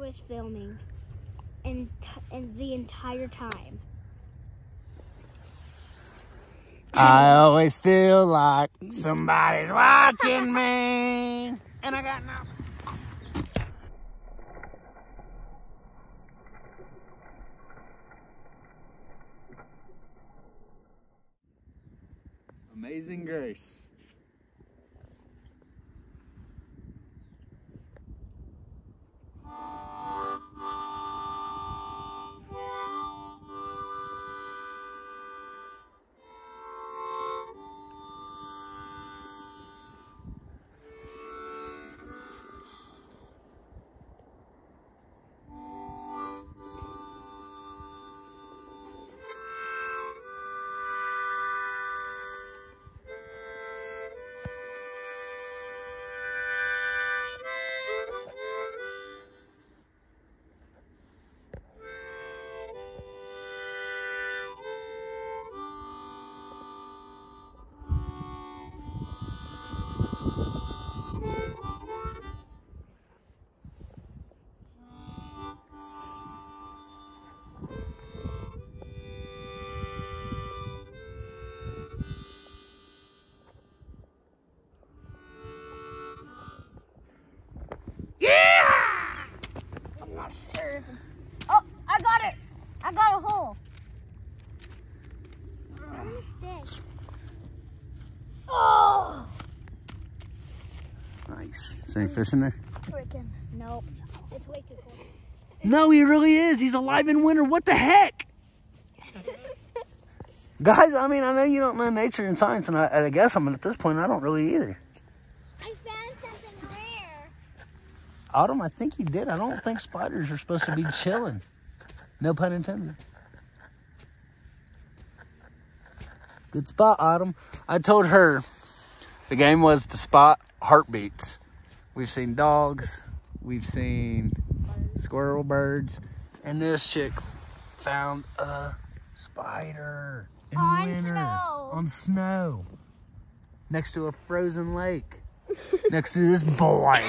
was filming, and the entire time. I always feel like somebody's watching me, and I got nothing. Amazing Grace. Oh, I got it! I got a hole. Oh! Nice. Is there any fish in there? Freaking nope. It's way too cold. No, he really is. He's alive in winter. What the heck? Guys, I mean, I know you don't know nature and science, and I guess at this point, I don't really either. I found something rare. Autumn, I think you did. I don't think spiders are supposed to be chilling. No pun intended. Good spot, Autumn. I told her the game was to spot heartbeats. We've seen dogs. We've seen squirrel birds. And this chick found a spider in winter. On snow. Next to a frozen lake. Next to this boy.